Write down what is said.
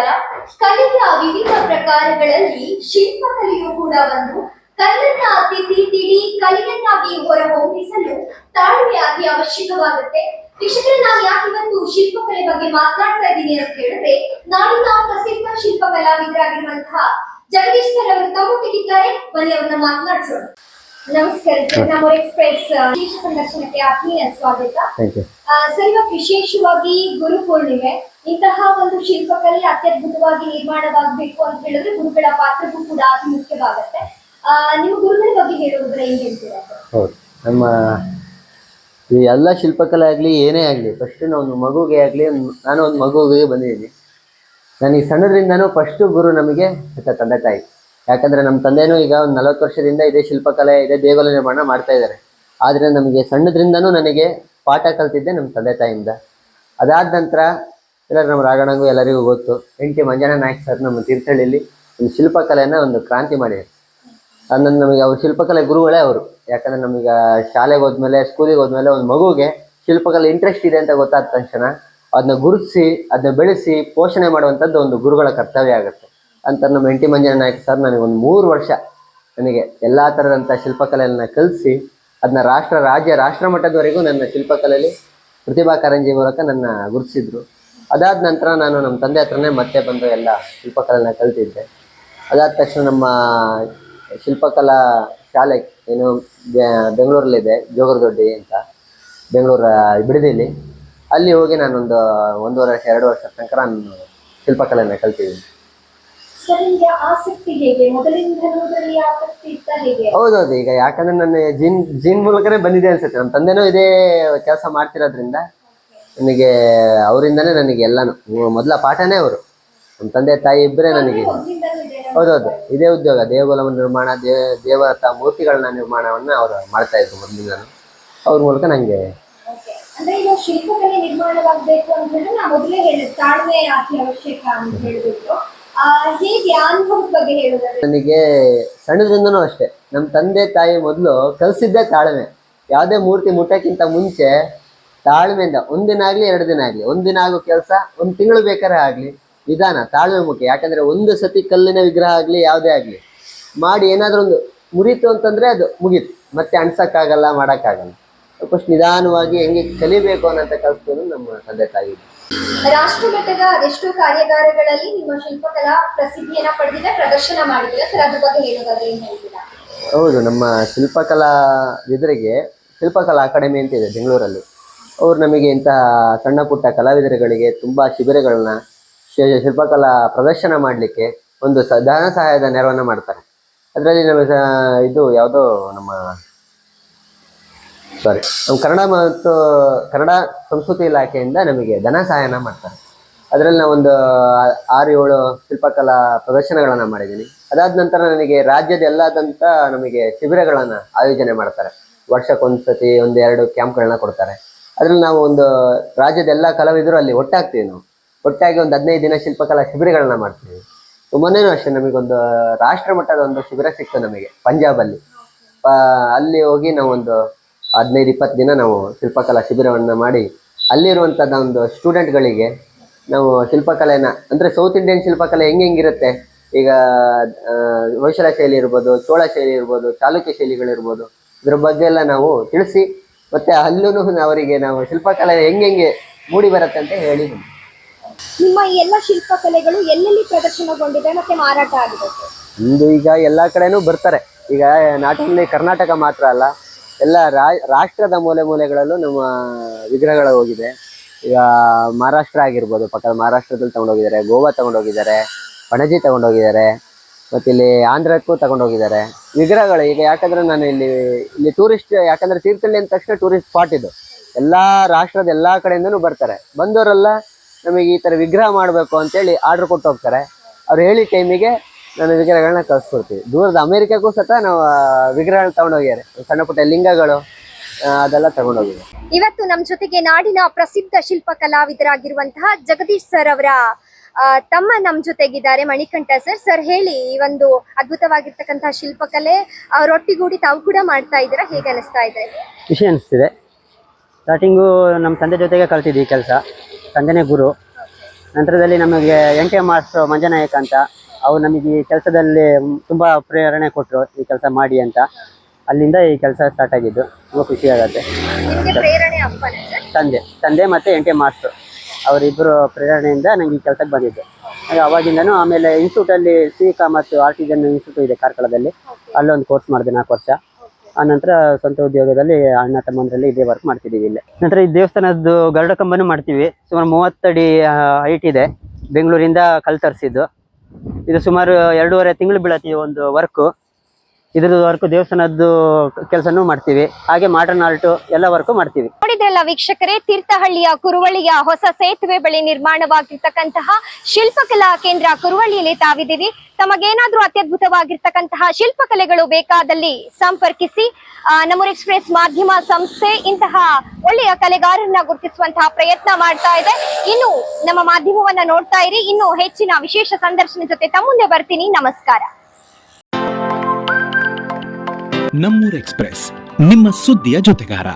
ನಮಸ್ಕಾರ. ಕಲೆಯ ವಿವಿಧ ಪ್ರಕಾರಗಳಲ್ಲಿ ಶಿಲ್ಪಕಲೆಯು ಕೂಡ ಒಂದು. ಕಲ್ಲನ್ನ ತಿದ್ದಿ ಕಲೆಯನ್ನಾಗಿ ಹೊರಹೊಮ್ಮಿಸಲು ತಾಳ್ಮೆಯಾಗಿ ಅವಶ್ಯಕವಾಗುತ್ತೆ. ಶಿಕ್ಷಕರೇ, ನಾನು ಯಾಕೆ ಇವತ್ತು ಶಿಲ್ಪಕಲೆ ಬಗ್ಗೆ ಮಾತನಾಡ್ತಾ ಇದ್ದೀನಿ ಅಂತ ಹೇಳಿದ್ರೆ, ನಾಡಿನ ಪ್ರಸಿದ್ಧ ಶಿಲ್ಪ ಕಲಾವಿದರಾಗಿರುವಂತಹ ಜಗದೀಶ್ ಸರ್ ಅವರು ತಮ್ಮೊಟ್ಟಿಗಿದ್ದಾರೆ. ಬನ್ನಿ ಅವ್ರನ್ನ ಮಾತನಾಡಿಸೋಣ. ನಮಸ್ಕಾರ ಸರ್, ನಮ್ಮ ಎಕ್ಸ್ಪ್ರೆಸ್ ವಿಶೇಷ ಸಂದರ್ಶನಕ್ಕೆ ಆತ್ಮೀಯ ಸ್ವಾಗತ. ಸರ್, ಇವಾಗ ವಿಶೇಷವಾಗಿ ಗುರು ಪೂರ್ಣಿಮೆ, ಇಂತಹ ಒಂದು ಶಿಲ್ಪಕಲೆ ಅತ್ಯದ್ಭುತವಾಗಿ ನಿರ್ಮಾಣವಾಗಬೇಕು ಅಂತ ಹೇಳಿದ್ರೆ ಗುರುಗಳ ಪಾತ್ರವೂ ಕೂಡ ಅತಿ ಮುಖ್ಯವಾಗುತ್ತೆ. ನಿಮ್ಮ ಗುರುಗಳ ಬಗ್ಗೆ ಹೇಳೋದ್ರೆ ಏನ್ ಹೇಳ್ತೀರಾ ಸರ್? ಹೌದು, ನಮ್ಮ ಈ ಎಲ್ಲ ಶಿಲ್ಪಕಲೆ ಆಗಲಿ ಏನೇ ಆಗಲಿ, ಫಸ್ಟ್ ಒಂದು ಮಗುಗೆ ಆಗಲಿ, ನಾನು ಒಂದು ಮಗುವಿಗೆ ಬಂದಿದ್ದೀನಿ. ನನಗೆ ಸಣ್ಣದ್ರಿಂದನೂ ಫಸ್ಟು ಗುರು ನಮಗೆ ತಂದೆ ತಾಯಿ. ಯಾಕಂದರೆ ನಮ್ಮ ತಂದೆನೂ ಈಗ ಒಂದು 40 ವರ್ಷದಿಂದ ಇದೇ ಶಿಲ್ಪಕಲೆ, ಇದೇ ದೇಗುಲ ನಿರ್ಮಾಣ ಮಾಡ್ತಾ ಇದ್ದಾರೆ. ಆದರೆ ನಮಗೆ ಸಣ್ಣದ್ರಿಂದನೂ ನನಗೆ ಪಾಠ ಕಲ್ತಿದ್ದೆ ನಮ್ಮ ತಂದೆ ತಾಯಿಯಿಂದ. ಅದಾದ ನಂತರ ಎಲ್ಲರೂ ನಮ್ಮ ರಾಘಣ್ಣಂಗೂ ಎಲ್ಲರಿಗೂ ಗೊತ್ತು, ಟಿ ಮಂಜಣ್ಣ ನಾಯ್ಕ ಸರ್ ನಮ್ಮ ತೀರ್ಥಹಳ್ಳಿಯಲ್ಲಿ ಒಂದು ಶಿಲ್ಪಕಲೆಯನ್ನು ಒಂದು ಕ್ರಾಂತಿ ಮಾಡಿದ್ದಾರೆ. ಅದನ್ನು ನಮಗೆ ಅವ್ರ ಶಿಲ್ಪಕಲೆ ಗುರುಗಳೇ ಅವರು. ಯಾಕಂದರೆ ನಮಗೆ ಶಾಲೆಗೆ ಹೋದ್ಮೇಲೆ, ಸ್ಕೂಲಿಗೆ ಹೋದ್ಮೇಲೆ ಒಂದು ಮಗುಗೆ ಶಿಲ್ಪಕಲೆ ಇಂಟ್ರೆಸ್ಟ್ ಇದೆ ಅಂತ ಗೊತ್ತಾದ ತಕ್ಷಣ ಅದನ್ನ ಗುರುತಿಸಿ, ಅದನ್ನ ಬೆಳೆಸಿ ಪೋಷಣೆ ಮಾಡುವಂಥದ್ದು ಒಂದು ಗುರುಗಳ ಕರ್ತವ್ಯ ಆಗುತ್ತೆ ಅಂತ ನಮ್ಮ ಟಿ ಮಂಜಣ್ಣ ನಾಯ್ಕ ಸರ್ ನನಗೆ ಒಂದು 3 ವರ್ಷ ನನಗೆ ಎಲ್ಲ ಥರದಂಥ ಶಿಲ್ಪಕಲೆಯನ್ನು ಕಲಿಸಿ ಅದನ್ನ ರಾಷ್ಟ್ರ ಮಟ್ಟದವರೆಗೂ ನನ್ನ ಶಿಲ್ಪಕಲೆಯಲ್ಲಿ ಪ್ರತಿಭಾ ಕಾರಂಜಿ ಮೂಲಕ ನನ್ನ ಗುರುತಿಸಿದ್ರು. ಅದಾದ ನಂತರ ನಾನು ನಮ್ಮ ತಂದೆ ಹತ್ರನೇ ಮತ್ತೆ ಬಂದು ಎಲ್ಲ ಶಿಲ್ಪಕಲೆನ ಕಲ್ತಿದ್ದೆ. ಅದಾದ ತಕ್ಷಣ ನಮ್ಮ ಶಿಲ್ಪಕಲಾ ಶಾಲೆ ಏನು ಬೆಂಗಳೂರಲ್ಲಿದೆ, ಜೋಗರದೊಡ್ಡಿ ಅಂತ, ಬೆಂಗಳೂರ ಬಿಡದಿಲಿ. ಅಲ್ಲಿ ಹೋಗಿ ನಾನೊಂದು 1 ವರ್ಷ 2 ವರ್ಷ ತನಕ ನಾನು ಶಿಲ್ಪಕಲೆನ ಕಲ್ತಿದ್ದೀನಿ. ಹೌದೌದು, ಈಗ ಯಾಕಂದ್ರೆ ನನ್ನ ಜೀನ್ ಮೂಲಕನೇ ಬಂದಿದೆ ಅನ್ಸುತ್ತೆ. ನಮ್ಮ ತಂದೆನೂ ಇದೇ ಕೆಲಸ ಮಾಡ್ತಿರೋದ್ರಿಂದ ನನಗೆ ಅವರಿಂದನೇ ನನಗೆ ಎಲ್ಲಾನು ಮೊದಲ ಪಾಠನೇ ಅವರು. ನಮ್ಮ ತಂದೆ ತಾಯಿ ಇಬ್ಬರೇ ನನಗೆ. ಹೌದೌದು, ಇದೇ ಉದ್ಯೋಗ, ದೇಗುಲ ನಿರ್ಮಾಣ, ದೇವರ ಮೂರ್ತಿಗಳನ್ನ ನಿರ್ಮಾಣವನ್ನ ಅವರು ಮಾಡ್ತಾ ಇದ್ರು ಮೊದಲಿಂದನು. ಅವ್ರ ಮೂಲಕ ನನಗೆ ಶಿಲ್ಪಕಲೆ ನಿರ್ಮಾಣವಾಗಬೇಕು ಅಂತ ಹೇಳಿದ್ರೆ ನಾ ಮೊದಲೇ ಹೇಳಿದೆ, ತಾಳ್ಮೆ ಅತಿ ಅವಶ್ಯಕ ಅಂತ ಹೇಳಿದ್ರು. ನನಗೆ ಸಣ್ಣದ್ರಿಂದನೂ ಅಷ್ಟೇ ನಮ್ಮ ತಂದೆ ತಾಯಿ ಮೊದಲು ಕಲಿಸಿದ್ದೇ ತಾಳ್ಮೆ. ಯಾವುದೇ ಮೂರ್ತಿ ಮುಟ್ಟಕ್ಕಿಂತ ಮುಂಚೆ ತಾಳ್ಮೆಯಿಂದ, 1 ದಿನ ಆಗಲಿ 2 ದಿನ ಆಗಲಿ, 1 ದಿನ ಆಗೋ ಕೆಲಸ 1 ತಿಂಗಳು ಬೇಕಾದ್ರೆ ಆಗಲಿ, ನಿಧಾನ, ತಾಳ್ಮೆ ಮುಖ್ಯ. ಯಾಕಂದರೆ ಒಂದು ಸತಿ ಕಲ್ಲಿನ ವಿಗ್ರಹ ಆಗಲಿ ಯಾವುದೇ ಆಗಲಿ ಮಾಡಿ ಏನಾದರೂ ಒಂದು ಮುರಿತು ಅಂತಂದರೆ ಅದು ಮುಗೀತು, ಮತ್ತೆ ಅಣ್ಸಕ್ಕಾಗಲ್ಲ, ಮಾಡೋಕ್ಕಾಗಲ್ಲ. ಫಸ್ಟ್ ನಿಧಾನವಾಗಿ ಹೆಂಗೆ ಕಲಿಬೇಕು ಅನ್ನೋಂಥ ಕಲಿಸ್ಬೋದು ನಮ್ಮ ತಂದೆ ತಾಯಿ. ರಾಷ್ಟ್ರ ಮಟ್ಟದ ಅದೆಷ್ಟೋ ಕಾರ್ಯಾಗಾರಗಳಲ್ಲಿ ನಿಮ್ಮ ಶಿಲ್ಪಕಲಾ ಪ್ರಸಿದ್ಧಿಯನ್ನ ಪಡೆದಿದೆ, ಪ್ರದರ್ಶನ ಮಾಡಿದ್ರೆ ಸರ್, ಅದ್ರ ಬಗ್ಗೆ ಹೇಳೋದಾದ್ರೆ ಏನ್ ಹೇಳ್ತೀರಾ? ಹೌದು, ನಮ್ಮ ಶಿಲ್ಪಕಲಾ ಎದುರಿಗೆ ಶಿಲ್ಪಕಲಾ ಅಕಾಡೆಮಿ ಅಂತ ಇದೆ ಬೆಂಗಳೂರಲ್ಲಿ. ಅವರು ನಮಗೆ ಇಂತಹ ಸಣ್ಣ ಪುಟ್ಟ ಕಲಾವಿದರುಗಳಿಗೆ ತುಂಬ ಶಿಬಿರಗಳನ್ನ, ಶಿಲ್ಪಕಲಾ ಪ್ರದರ್ಶನ ಮಾಡಲಿಕ್ಕೆ ಒಂದು ಧನ ಸಹಾಯದ ನೆರವನ್ನು ಮಾಡ್ತಾರೆ. ಅದರಲ್ಲಿ ನಮಗೆ ಇದು ಯಾವುದೋ ನಮ್ಮ ಕನ್ನಡ ಸಂಸ್ಕೃತಿ ಇಲಾಖೆಯಿಂದ ನಮಗೆ ಧನ ಸಹಾಯನ ಮಾಡ್ತಾರೆ. ಅದರಲ್ಲಿ ನಾವೊಂದು 6-7 ಶಿಲ್ಪಕಲಾ ಪ್ರದರ್ಶನಗಳನ್ನು ಮಾಡಿದ್ದೀನಿ. ಅದಾದ ನಂತರ ನನಗೆ ರಾಜ್ಯದ ಎಲ್ಲಾದಂಥ ನಮಗೆ ಶಿಬಿರಗಳನ್ನು ಆಯೋಜನೆ ಮಾಡ್ತಾರೆ. ವರ್ಷಕ್ಕೊಂದ್ಸತಿ 1-2 ಕ್ಯಾಂಪ್ಗಳನ್ನ ಕೊಡ್ತಾರೆ. ಅದರಲ್ಲಿ ನಾವು ಒಂದು ರಾಜ್ಯದ ಎಲ್ಲ ಕಲಾವಿದರು ಅಲ್ಲಿ ಒಟ್ಟಾಗ್ತೀವಿ. ನಾವು ಒಟ್ಟಾಗಿ ಒಂದು 15 ದಿನ ಶಿಲ್ಪಕಲಾ ಶಿಬಿರಗಳನ್ನ ಮಾಡ್ತೀವಿ. ಮೊನ್ನೆನೂ ಅಷ್ಟೇ ನಮಗೊಂದು ರಾಷ್ಟ್ರ ಮಟ್ಟದ ಒಂದು ಶಿಬಿರ ಸಿಕ್ತು ನಮಗೆ ಪಂಜಾಬಲ್ಲಿ. ಅಲ್ಲಿ ಹೋಗಿ ನಾವೊಂದು 15-20 ದಿನ ನಾವು ಶಿಲ್ಪಕಲಾ ಶಿಬಿರವನ್ನು ಮಾಡಿ ಅಲ್ಲಿರುವಂಥದ್ದು ಒಂದು ಸ್ಟೂಡೆಂಟ್ಗಳಿಗೆ ನಾವು ಶಿಲ್ಪಕಲೆನ, ಅಂದರೆ ಸೌತ್ ಇಂಡಿಯನ್ ಶಿಲ್ಪಕಲೆ ಹೆಂಗಿರುತ್ತೆ, ಈಗ ಹೊಯ್ಸಳ ಶೈಲಿ ಇರ್ಬೋದು, ಚೋಳ ಶೈಲಿ ಇರ್ಬೋದು, ಚಾಲುಕ್ಯ ಶೈಲಿಗಳಿರ್ಬೋದು, ಇದ್ರ ಬಗ್ಗೆ ಎಲ್ಲ ನಾವು ತಿಳಿಸಿ, ಮತ್ತು ಅಲ್ಲೂ ಅವರಿಗೆ ನಾವು ಶಿಲ್ಪಕಲೆ ಹೆಂಗೆ ಮೂಡಿ ಬರುತ್ತೆ ಅಂತ ಹೇಳಿ. ನಿಮ್ಮ ಎಲ್ಲ ಶಿಲ್ಪಕಲೆಗಳು ಎಲ್ಲೆಲ್ಲಿ ಪ್ರದರ್ಶನಗೊಂಡಿದೆ ಮತ್ತೆ ಮಾರಾಟ ಆಗಿದೆ? ಇಂದು ಈಗ ಎಲ್ಲ ಕಡೆನೂ ಬರ್ತಾರೆ. ಈಗ ನಾಟ್ ಓನ್ಲಿ ಕರ್ನಾಟಕ ಮಾತ್ರ ಅಲ್ಲ, ಎಲ್ಲ ರಾಷ್ಟ್ರದ ಮೂಲೆ ಮೂಲೆಗಳಲ್ಲೂ ನಮ್ಮ ವಿಗ್ರಹಗಳು ಹೋಗಿದೆ. ಈಗ ಮಹಾರಾಷ್ಟ್ರ ಆಗಿರ್ಬೋದು, ಪಕ್ಕದ ಮಹಾರಾಷ್ಟ್ರದಲ್ಲಿ ತಗೊಂಡೋಗಿದ್ದಾರೆ, ಗೋವಾ ತಗೊಂಡೋಗಿದ್ದಾರೆ, ಪಣಜಿ ತಗೊಂಡೋಗಿದ್ದಾರೆ, ಮತ್ತು ಇಲ್ಲಿ ಆಂಧ್ರಕ್ಕೂ ತಗೊಂಡೋಗಿದ್ದಾರೆ ವಿಗ್ರಹಗಳು. ಈಗ ಯಾಕಂದರೆ ನಾನು ಇಲ್ಲಿ ಟೂರಿಸ್ಟ್, ಯಾಕಂದರೆ ತೀರ್ಥಹಳ್ಳಿ ಅಂದ ತಕ್ಷಣ ಟೂರಿಸ್ಟ್ ಸ್ಪಾಟ್ ಇದು. ಎಲ್ಲ ರಾಷ್ಟ್ರದ ಎಲ್ಲ ಕಡೆಯಿಂದನೂ ಬರ್ತಾರೆ. ಬಂದವರೆಲ್ಲ ನಮಗೆ ಈ ಥರ ವಿಗ್ರಹ ಮಾಡಬೇಕು ಅಂತೇಳಿ ಆರ್ಡ್ರ್ ಕೊಟ್ಟು ಹೋಗ್ತಾರೆ. ಅವ್ರು ಹೇಳಿ ಟೈಮಿಗೆ ನಾನು ವಿಗ್ರಹಗಳನ್ನ ಕಳಿಸ್ಕೊಡ್ತೀವಿ. ದೂರದ ಅಮೇರಿಕಾಗೂ ಸಹ ನಾವು ವಿಗ್ರಹಗಳನ್ನ ತಗೊಂಡೋಗ್ಯಾರೆ, ಸಣ್ಣ ಪುಟ್ಟ ಲಿಂಗಗಳು ಅದೆಲ್ಲ ತಗೊಂಡೋಗಿದ್ದಾರೆ. ಇವತ್ತು ನಮ್ಮ ಜೊತೆಗೆ ನಾಡಿನ ಪ್ರಸಿದ್ಧ ಶಿಲ್ಪ ಕಲಾವಿದರಾಗಿರುವಂತಹ ಜಗದೀಶ್ ಸರ್ ಅವರ ತಮ್ಮ ನಮ್ಮ ಜೊತೆಗಿದ್ದಾರೆ, ಮಣಿಕಂಠ ಸರ್. ಸರ್ ಹೇಳಿ, ಈ ಒಂದು ಅದ್ಭುತವಾಗಿರ್ತಕ್ಕಂತಹ ಶಿಲ್ಪಕಲೆ ಅವರೊಟ್ಟಿಗೂಡಿ ತಾವು ಕೂಡ ಮಾಡ್ತಾ ಇದ್ದೀರಾ, ಹೇಗೆ ಅನಿಸ್ತಾ ಇದೆ? ಖುಷಿ ಅನಿಸ್ತಿದೆ. ಸ್ಟಾರ್ಟಿಂಗು ನಮ್ಮ ತಂದೆ ಜೊತೆಗೆ ಕಲ್ತಿದ್ವಿ ಕೆಲಸ, ತಂದೆನೇ ಗುರು. ನಂತರದಲ್ಲಿ ನಮಗೆ NTM ಮಾಸ್ಟರ್ ಮಂಜನಾಯಕ್ ಅಂತ ಅವ್ರು ನಮಗೆ ಈ ಕೆಲಸದಲ್ಲಿ ತುಂಬ ಪ್ರೇರಣೆ ಕೊಟ್ಟರು, ಈ ಕೆಲಸ ಮಾಡಿ ಅಂತ. ಅಲ್ಲಿಂದ ಈ ಕೆಲಸ ಸ್ಟಾರ್ಟ್ ಆಗಿದ್ದು. ತುಂಬ ಖುಷಿ ಆಗುತ್ತೆ. ನಿಮ್ಗೆ ಪ್ರೇರಣೆ ಅಪ್ಪನೇ ತಂದೆ ಮತ್ತು NTM ಮಾಸ್ಟರ್ ಅವರಿಬ್ಬರು ಪ್ರೇರಣೆಯಿಂದ ನಂಗೆ ಈ ಕೆಲಸಕ್ಕೆ ಬಂದಿದ್ದು. ಹಾಗೆ ಅವಾಗಿಂದನೂ ಆಮೇಲೆ ಇನ್ಸ್ಟಿಟ್ಯೂಟಲ್ಲಿ ಸಿವಿಕಾ ಮತ್ತು ಆರ್ಟಿಸನ್ ಇನ್ಸ್ಟಿಟ್ಯೂಟ್ ಇದೆ ಕಾರ್ಕಳದಲ್ಲಿ, ಅಲ್ಲೊಂದು ಕೋರ್ಸ್ ಮಾಡಿದೆ 4 ವರ್ಷ. ಆನಂತರ ಸ್ವಂತ ಉದ್ಯೋಗದಲ್ಲಿ ಅಣ್ಣ ತಮ್ಮಂದರಲ್ಲಿ ಇದೇ ವರ್ಕ್ ಮಾಡ್ತಿದ್ದೀವಿ ಇಲ್ಲೇ. ನಂತರ ಈ ದೇವಸ್ಥಾನದ್ದು ಗರುಡ ಕಂಬನೂ ಮಾಡ್ತೀವಿ. ಸುಮಾರು 30 ಅಡಿ ಹೈಟ್ ಇದೆ. ಬೆಂಗಳೂರಿಂದ ಕಲ್ ತರಿಸಿದ್ದು. ಇದು ಸುಮಾರು 2.5 ತಿಂಗಳು ಬೀಳತ್ತೆ ಒಂದು ವರ್ಕು. ಇದ್ರದ್ದು ವರ್ಕ್ ದೇವಸ್ಥಾನದ್ದು ಕೆಲಸನೂ ಮಾಡ್ತೀವಿ, ಹಾಗೆ ಮಾಡರ್ನ್ ಆರ್ಟ್ ಎಲ್ಲ ವರ್ಕು ಮಾಡ್ತೀವಿ. ನೋಡಿದ್ರಲ್ಲ ವೀಕ್ಷಕರೇ, ತೀರ್ಥಹಳ್ಳಿಯ ಕುರುವಳಿಯ ಹೊಸ ಸೇತುವೆ ಬಳಿ ನಿರ್ಮಾಣವಾಗಿರ್ತಕ್ಕಂತಹ ಶಿಲ್ಪಕಲಾ ಕೇಂದ್ರ ಕುರುವಳಿಯಲ್ಲಿ ತಾವಿದ್ದೀವಿ. ತಮಗೇನಾದ್ರೂ ಅತ್ಯದ್ಭುತವಾಗಿರ್ತಕ್ಕಂತಹ ಶಿಲ್ಪಕಲೆಗಳು ಬೇಕಾದಲ್ಲಿ ಸಂಪರ್ಕಿಸಿ. ನಮೂರ್ ಎಕ್ಸ್ಪ್ರೆಸ್ ಮಾಧ್ಯಮ ಸಂಸ್ಥೆ ಇಂತಹ ಒಳ್ಳೆಯ ಕಲೆಗಾರರನ್ನ ಗುರುತಿಸುವಂತಹ ಪ್ರಯತ್ನ ಮಾಡ್ತಾ ಇದೆ. ಇನ್ನು ನಮ್ಮ ಮಾಧ್ಯಮವನ್ನ ನೋಡ್ತಾ ಇರಿ. ಇನ್ನು ಹೆಚ್ಚಿನ ವಿಶೇಷ ಸಂದರ್ಶನ ಜೊತೆ ತಮ್ಮ ಮುಂದೆ ಬರ್ತೀನಿ. ನಮಸ್ಕಾರ. ನಮ್ಮೂರ್ ಎಕ್ಸ್ಪ್ರೆಸ್, ನಿಮ್ಮ ಸುದ್ದಿಯ ಜೊತೆಗಾರ.